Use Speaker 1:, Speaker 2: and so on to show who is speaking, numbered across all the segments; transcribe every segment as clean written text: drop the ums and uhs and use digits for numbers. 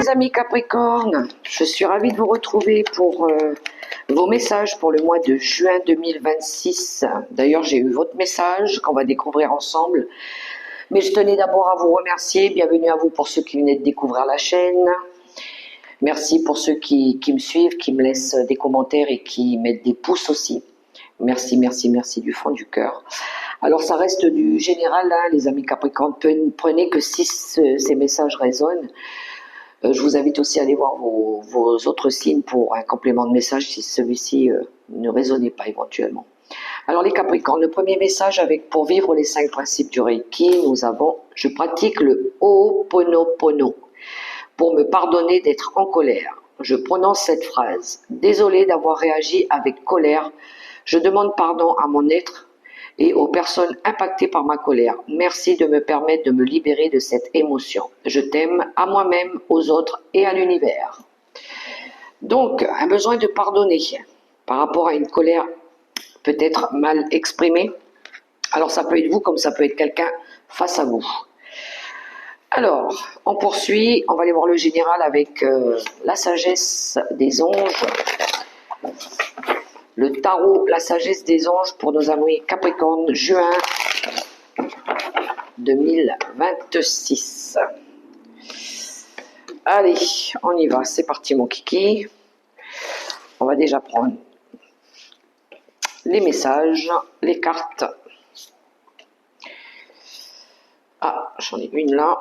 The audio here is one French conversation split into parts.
Speaker 1: mes amis Capricorne, je suis ravie de vous retrouver pour vos messages pour le mois de juin 2026. D'ailleurs, j'ai eu votre message qu'on va découvrir ensemble. Mais je tenais d'abord à vous remercier. Bienvenue à vous pour ceux qui venaient de découvrir la chaîne. Merci pour ceux qui me suivent, qui me laissent des commentaires et qui mettent des pouces aussi. Merci, merci, merci du fond du cœur. Alors ça reste du général, hein, les amis Capricorne. Prenez que si ces messages résonnent. Je vous invite aussi à aller voir vos autres signes pour un complément de message si celui-ci ne résonnait pas éventuellement. Alors les Capricornes, le premier message pour vivre les 5 principes du Reiki, nous avons « Je pratique le Ho'oponopono pour me pardonner d'être en colère. Je prononce cette phrase. Désolé d'avoir réagi avec colère. Je demande pardon à mon être et aux personnes impactées par ma colère. Merci de me permettre de me libérer de cette émotion. Je t'aime à moi-même, aux autres et à l'univers. » Donc, un besoin de pardonner par rapport à une colère peut-être mal exprimée. Alors, ça peut être vous comme ça peut être quelqu'un face à vous. Alors, on poursuit. On va aller voir le général avec la sagesse des anges. Le tarot, la sagesse des anges pour nos amis Capricorne, juin 2026. Allez, on y va, c'est parti mon kiki. On va déjà prendre les messages, les cartes. Ah, j'en ai une là.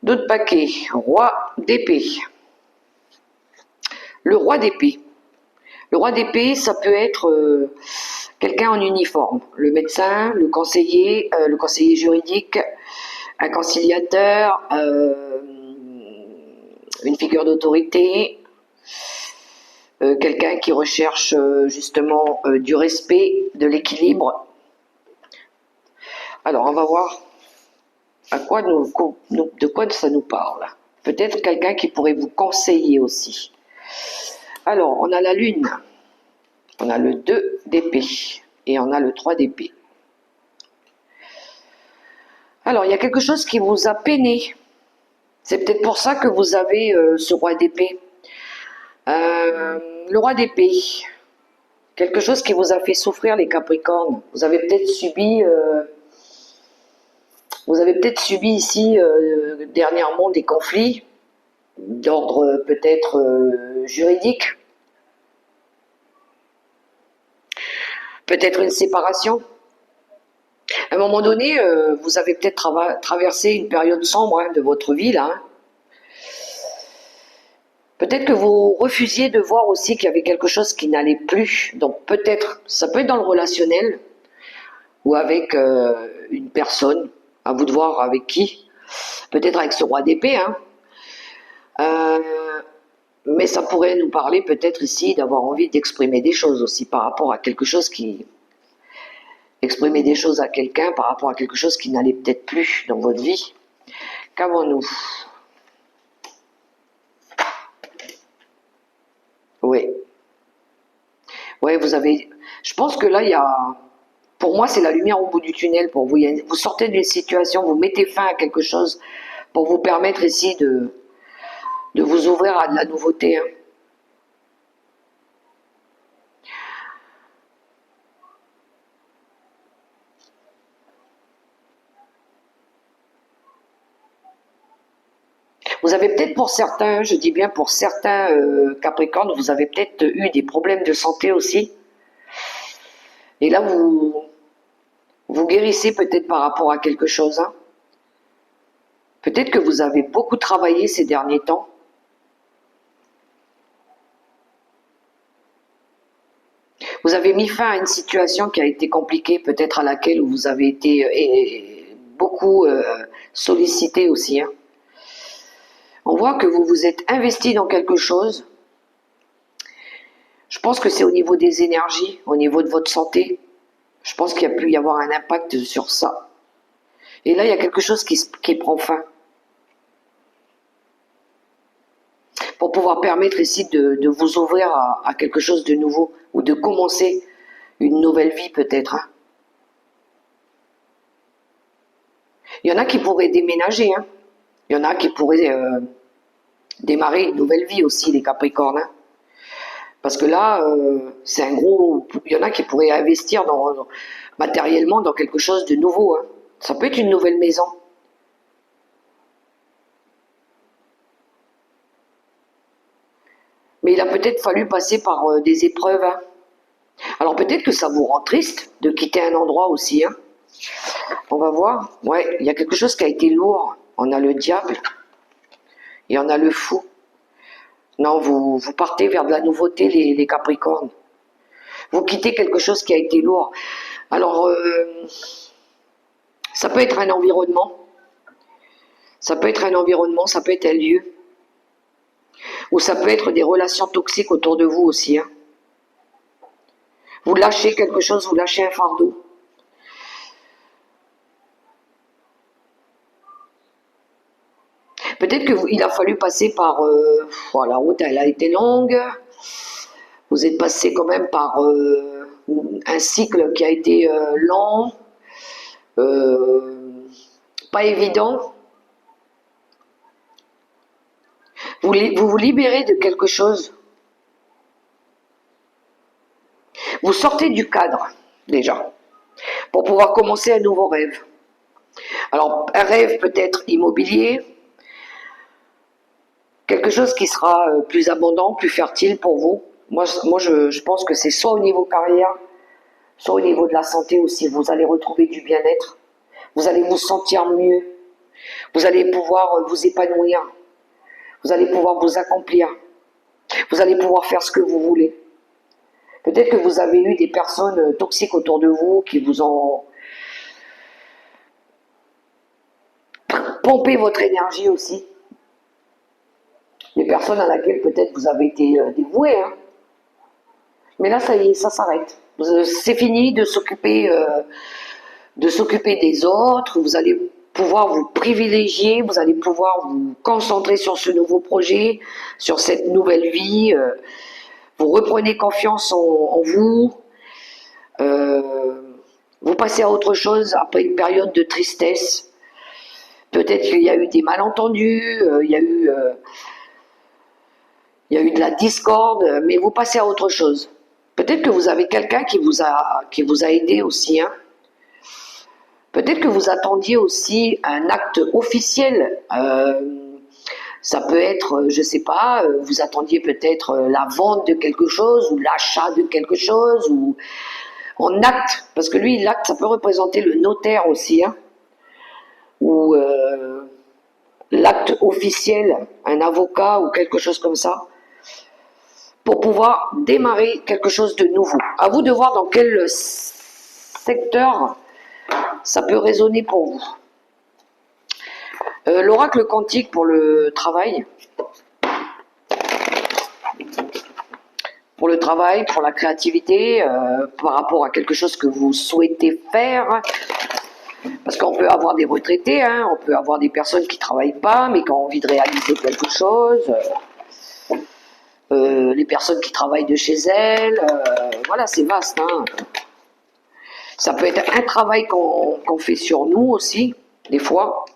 Speaker 1: D'autres paquets, roi d'épée. Le roi d'épée. Le roi d'épée, ça peut être quelqu'un en uniforme. Le médecin, le conseiller juridique, un conciliateur, une figure d'autorité, quelqu'un qui recherche justement du respect, de l'équilibre. Alors, on va voir de quoi ça nous parle. Peut-être quelqu'un qui pourrait vous conseiller aussi. Alors, on a la lune, on a le 2 d'épée et on a le 3 d'épée. Alors, il y a quelque chose qui vous a peiné. C'est peut-être pour ça que vous avez ce roi d'épée. Le roi d'épée, quelque chose qui vous a fait souffrir les Capricornes. Vous avez peut-être subi ici dernièrement des conflits d'ordre peut-être juridique, peut-être une séparation. À un moment donné, vous avez peut-être traversé une période sombre de votre vie là. Peut-être que vous refusiez de voir aussi qu'il y avait quelque chose qui n'allait plus. Donc peut-être, ça peut être dans le relationnel ou avec une personne, à vous de voir avec qui. Peut-être avec ce roi d'épée, hein. Mais ça pourrait nous parler peut-être ici d'avoir envie d'exprimer des choses aussi par rapport à quelque chose qui... Exprimer des choses à quelqu'un par rapport à quelque chose qui n'allait peut-être plus dans votre vie. Qu'avons-nous? Oui. Oui, vous avez... Je pense que là, il y a... Pour moi, c'est la lumière au bout du tunnel pour vous. Vous sortez d'une situation, vous mettez fin à quelque chose pour vous permettre ici de vous ouvrir à de la nouveauté. Hein. Vous avez peut-être pour certains, je dis bien pour certains Capricornes, vous avez peut-être eu des problèmes de santé aussi. Et là, vous guérissez peut-être par rapport à quelque chose. Hein. Peut-être que vous avez beaucoup travaillé ces derniers temps. Vous avez mis fin à une situation qui a été compliquée, peut-être à laquelle vous avez été beaucoup sollicité aussi. Hein. On voit que vous vous êtes investi dans quelque chose. Je pense que c'est au niveau des énergies, au niveau de votre santé. Je pense qu'il y a pu y avoir un impact sur ça. Et là, il y a quelque chose qui prend fin. pour pouvoir permettre ici de vous ouvrir à quelque chose de nouveau ou de commencer une nouvelle vie peut-être. Hein. Il y en a qui pourraient déménager, hein. Il y en a qui pourraient démarrer une nouvelle vie aussi, les Capricornes. Hein. Parce que là, c'est un gros... Il y en a qui pourraient investir matériellement dans quelque chose de nouveau. Hein. Ça peut être une nouvelle maison. Mais il a peut-être fallu passer par des épreuves. Hein. Alors peut-être que ça vous rend triste de quitter un endroit aussi. Hein. On va voir. Ouais, il y a quelque chose qui a été lourd. On a le diable et on a le fou. Non, vous partez vers de la nouveauté, les Capricornes. Vous quittez quelque chose qui a été lourd. Alors, ça peut être un environnement. Ça peut être un environnement, ça peut être un lieu. Ou ça peut être des relations toxiques autour de vous aussi. Hein. Vous lâchez quelque chose, vous lâchez un fardeau. Peut-être qu'il a fallu passer par... la route, elle a été longue. Vous êtes passé quand même par un cycle qui a été lent, pas évident. Vous vous libérez de quelque chose. Vous sortez du cadre, déjà, pour pouvoir commencer un nouveau rêve. Alors, un rêve peut-être immobilier, quelque chose qui sera plus abondant, plus fertile pour vous. Moi je pense que c'est soit au niveau carrière, soit au niveau de la santé aussi. Vous allez retrouver du bien-être. Vous allez vous sentir mieux. Vous allez pouvoir vous épanouir. Vous allez pouvoir vous accomplir. Vous allez pouvoir faire ce que vous voulez. Peut-être que vous avez eu des personnes toxiques autour de vous qui vous ont pompé votre énergie aussi. Des personnes à laquelle peut-être vous avez été dévoué. Hein. Mais là, ça y est, ça s'arrête. C'est fini de s'occuper des autres. Vous allez pouvoir vous privilégier, vous allez pouvoir vous concentrer sur ce nouveau projet, sur cette nouvelle vie. Vous reprenez confiance en vous. Vous passez à autre chose après une période de tristesse. Peut-être qu'il y a eu des malentendus, il y a eu de la discorde, mais vous passez à autre chose. Peut-être que vous avez quelqu'un qui vous a aidé aussi. Hein. Peut-être que vous attendiez aussi un acte officiel. Ça peut être, je sais pas, vous attendiez peut-être la vente de quelque chose ou l'achat de quelque chose ou en acte, parce que lui, l'acte, ça peut représenter le notaire aussi, hein, ou l'acte officiel, un avocat ou quelque chose comme ça, pour pouvoir démarrer quelque chose de nouveau. À vous de voir dans quel secteur ça peut résonner pour vous. L'oracle quantique pour le travail. Pour le travail, pour la créativité, par rapport à quelque chose que vous souhaitez faire. Parce qu'on peut avoir des retraités, hein, on peut avoir des personnes qui ne travaillent pas, mais qui ont envie de réaliser quelque chose. Les personnes qui travaillent de chez elles. Voilà, c'est vaste. Hein. Ça peut être un travail qu'on fait sur nous aussi, des fois.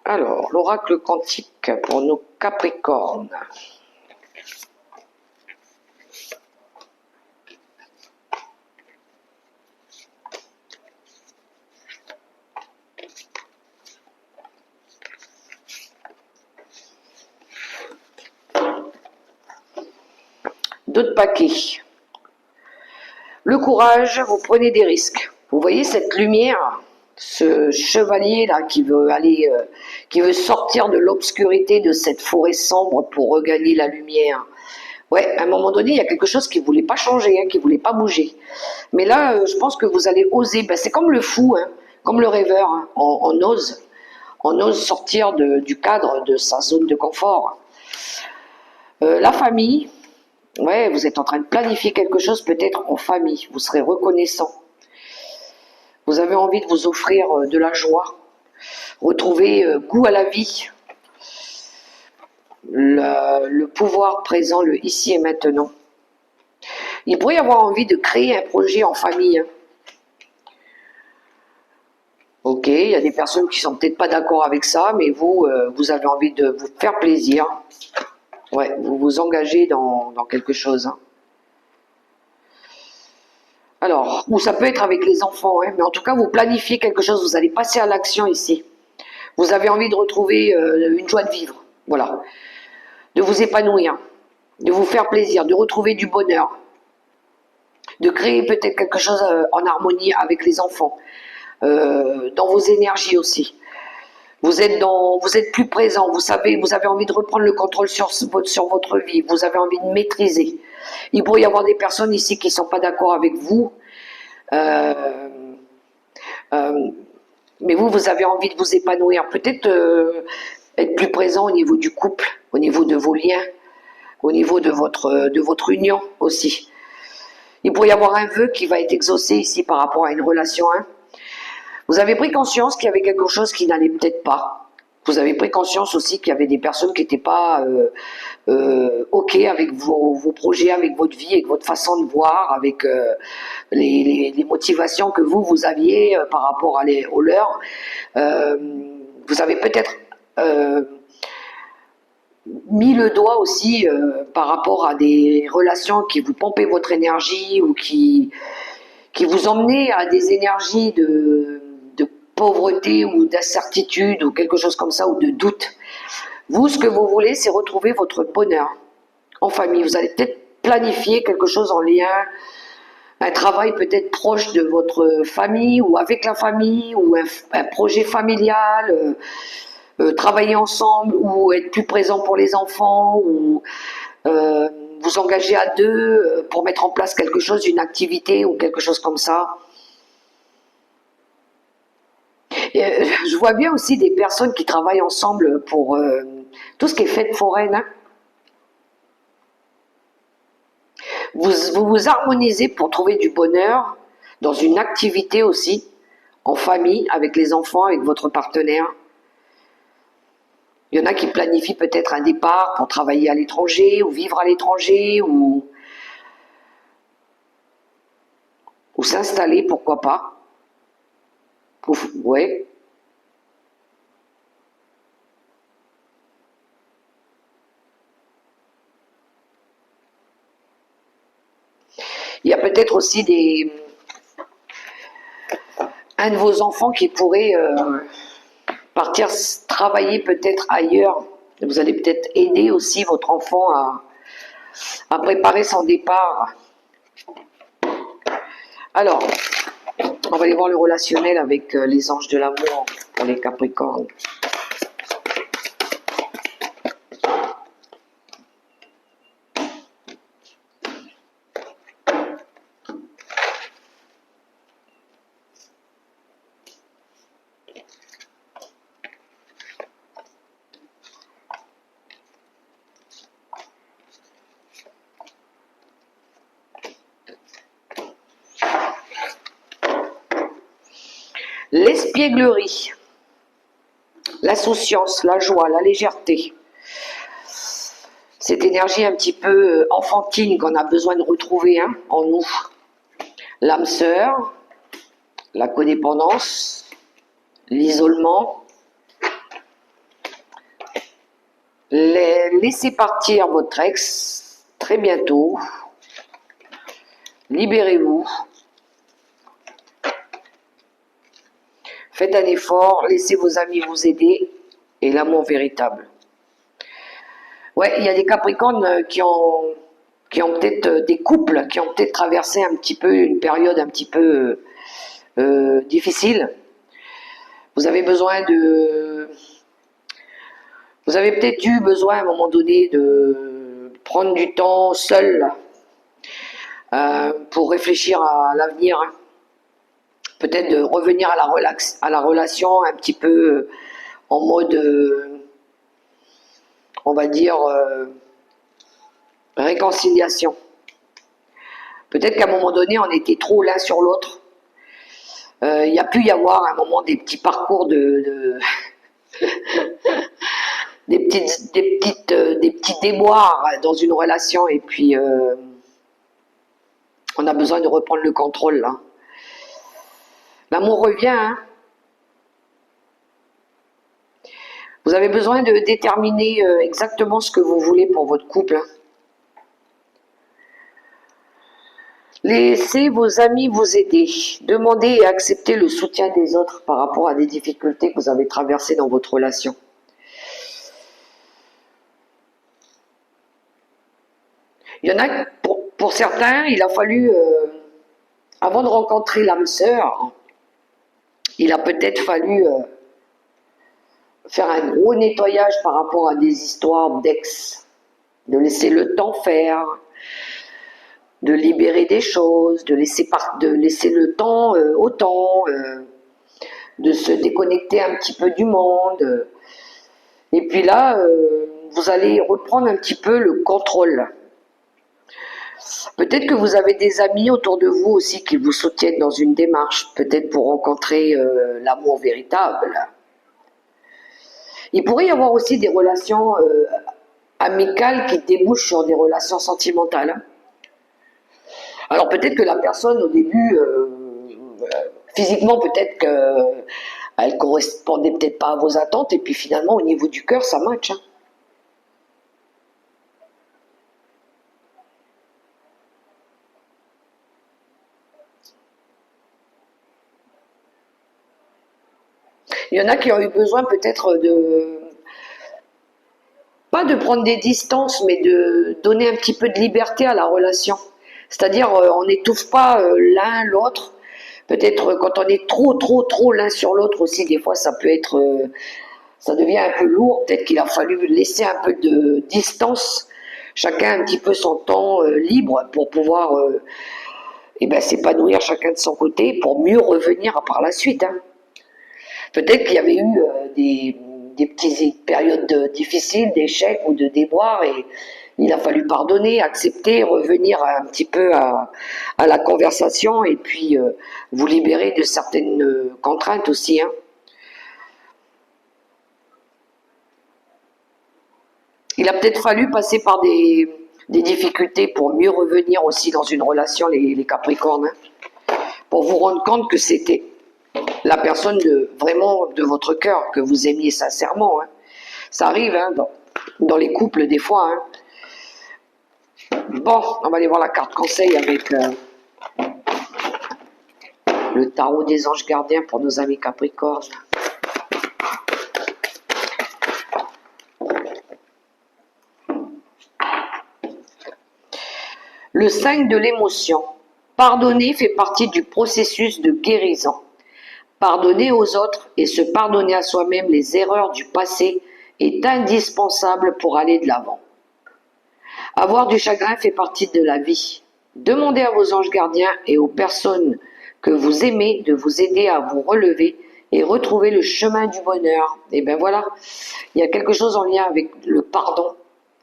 Speaker 1: Alors, l'oracle quantique pour nos Capricornes. D'autres paquets. Le courage, vous prenez des risques. Vous voyez cette lumière, ce chevalier là qui veut aller, qui veut sortir de l'obscurité de cette forêt sombre pour regagner la lumière. Ouais, à un moment donné, il y a quelque chose qui voulait pas changer, hein, qui voulait pas bouger. Mais là, je pense que vous allez oser. Ben, c'est comme le fou, hein, comme le rêveur. Hein. On ose sortir du cadre de sa zone de confort. La famille. Ouais, vous êtes en train de planifier quelque chose peut-être en famille. Vous serez reconnaissant. Vous avez envie de vous offrir de la joie, retrouver goût à la vie, le pouvoir présent, le ici et maintenant. Il pourrait y avoir envie de créer un projet en famille. Ok, il y a des personnes qui sont peut-être pas d'accord avec ça, mais vous, vous avez envie de vous faire plaisir. Ouais, vous vous engagez dans quelque chose. Hein. Alors, ou ça peut être avec les enfants, hein, mais en tout cas, vous planifiez quelque chose, vous allez passer à l'action ici. Vous avez envie de retrouver une joie de vivre, voilà, de vous épanouir, de vous faire plaisir, de retrouver du bonheur, de créer peut-être quelque chose en harmonie avec les enfants, dans vos énergies aussi. Vous êtes plus présent, vous savez, vous avez envie de reprendre le contrôle sur votre vie, vous avez envie de maîtriser. Il pourrait y avoir des personnes ici qui ne sont pas d'accord avec vous, euh, mais vous avez envie de vous épanouir. Peut-être être plus présent au niveau du couple, au niveau de vos liens, au niveau de votre union aussi. Il pourrait y avoir un vœu qui va être exaucé ici par rapport à une relation. Hein. Vous avez pris conscience qu'il y avait quelque chose qui n'allait peut-être pas. Vous avez pris conscience aussi qu'il y avait des personnes qui n'étaient pas OK avec vos projets, avec votre vie, avec votre façon de voir, avec les motivations que vous aviez par rapport aux leurs. Vous avez peut-être mis le doigt aussi par rapport à des relations qui vous pompaient votre énergie ou qui vous emmenaient à des énergies de pauvreté ou d'incertitude ou quelque chose comme ça, ou de doute. Vous, ce que vous voulez, c'est retrouver votre bonheur en famille. Vous allez peut-être planifier quelque chose en lien, un travail peut-être proche de votre famille ou avec la famille, ou un projet familial, travailler ensemble, ou être plus présent pour les enfants, ou vous engager à deux pour mettre en place quelque chose, une activité ou quelque chose comme ça. Et, je vois bien aussi des personnes qui travaillent ensemble pour tout ce qui est fête foraine. Hein. Vous harmonisez pour trouver du bonheur dans une activité aussi, en famille, avec les enfants, avec votre partenaire. Il y en a qui planifient peut-être un départ pour travailler à l'étranger ou vivre à l'étranger ou s'installer, pourquoi pas. Ouais. Il y a peut-être aussi un de vos enfants qui pourrait partir travailler peut-être ailleurs. Vous allez peut-être aider aussi votre enfant à préparer son départ. Alors, on va aller voir le relationnel avec les anges de l'amour pour les Capricornes. L'espièglerie, l'insouciance, la joie, la légèreté. Cette énergie un petit peu enfantine qu'on a besoin de retrouver hein, en nous. L'âme sœur, la codépendance, l'isolement. Laissez partir votre ex très bientôt. Libérez-vous. Faites un effort, laissez vos amis vous aider et l'amour véritable. Ouais, il y a des Capricornes qui ont peut-être des couples qui ont peut-être traversé un petit peu une période un petit peu difficile. Vous avez peut-être eu besoin à un moment donné de prendre du temps seul pour réfléchir à l'avenir. Hein. Peut-être de revenir à la relation un petit peu en mode, on va dire, réconciliation. Peut-être qu'à un moment donné, on était trop l'un sur l'autre. Il y a pu y avoir à un moment des petits parcours des petits déboires dans une relation et puis on a besoin de reprendre le contrôle là. L'amour revient, hein. Vous avez besoin de déterminer exactement ce que vous voulez pour votre couple, hein. Laissez vos amis vous aider. Demandez et acceptez le soutien des autres par rapport à des difficultés que vous avez traversées dans votre relation. Il y en a, pour certains, il a fallu, avant de rencontrer l'âme sœur, il a peut-être fallu faire un gros nettoyage par rapport à des histoires d'ex, de laisser le temps faire, de libérer des choses, de laisser le temps au temps, de se déconnecter un petit peu du monde. Et puis là, vous allez reprendre un petit peu le contrôle. Peut-être que vous avez des amis autour de vous aussi qui vous soutiennent dans une démarche, peut-être pour rencontrer l'amour véritable. Il pourrait y avoir aussi des relations amicales qui débouchent sur des relations sentimentales. Alors peut-être que la personne au début, physiquement peut-être qu'elle correspondait peut-être pas à vos attentes et puis finalement au niveau du cœur ça match, hein. Il y en a qui ont eu besoin peut-être pas de prendre des distances, mais de donner un petit peu de liberté à la relation. C'est-à-dire, on n'étouffe pas l'un l'autre. Peut-être quand on est trop l'un sur l'autre aussi, des fois ça peut être, ça devient un peu lourd. Peut-être qu'il a fallu laisser un peu de distance, chacun un petit peu son temps libre pour pouvoir s'épanouir chacun de son côté pour mieux revenir par la suite, hein. Peut-être qu'il y avait eu des petites périodes difficiles, d'échecs ou de déboires et il a fallu pardonner, accepter, revenir un petit peu à la conversation et puis vous libérer de certaines contraintes aussi, hein. Il a peut-être fallu passer par des difficultés pour mieux revenir aussi dans une relation, les Capricornes, hein, pour vous rendre compte que c'était la personne vraiment de votre cœur, que vous aimiez sincèrement, hein. Ça arrive, hein, dans les couples des fois, hein. Bon, on va aller voir la carte conseil avec le tarot des anges gardiens pour nos amis Capricornes. Le 5 de l'émotion. Pardonner fait partie du processus de guérison. Pardonner aux autres et se pardonner à soi-même les erreurs du passé est indispensable pour aller de l'avant. Avoir du chagrin fait partie de la vie. Demandez à vos anges gardiens et aux personnes que vous aimez de vous aider à vous relever et retrouver le chemin du bonheur. Et bien voilà, il y a quelque chose en lien avec le pardon,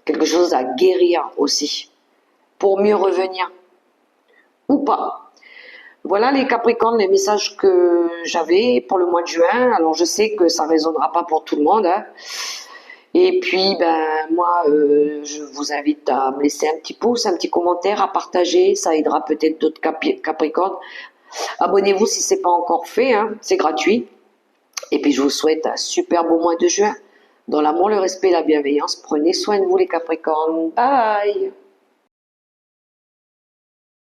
Speaker 1: quelque chose à guérir aussi, pour mieux revenir, ou pas. Voilà les Capricornes, les messages que j'avais pour le mois de juin. Alors je sais que ça ne résonnera pas pour tout le monde, hein. Et puis moi je vous invite à me laisser un petit pouce, un petit commentaire, à partager, ça aidera peut-être d'autres Capricornes. Abonnez-vous si ce n'est pas encore fait, hein, c'est gratuit. Et puis je vous souhaite un super beau mois de juin. Dans l'amour, le respect et la bienveillance, prenez soin de vous les Capricornes. Bye!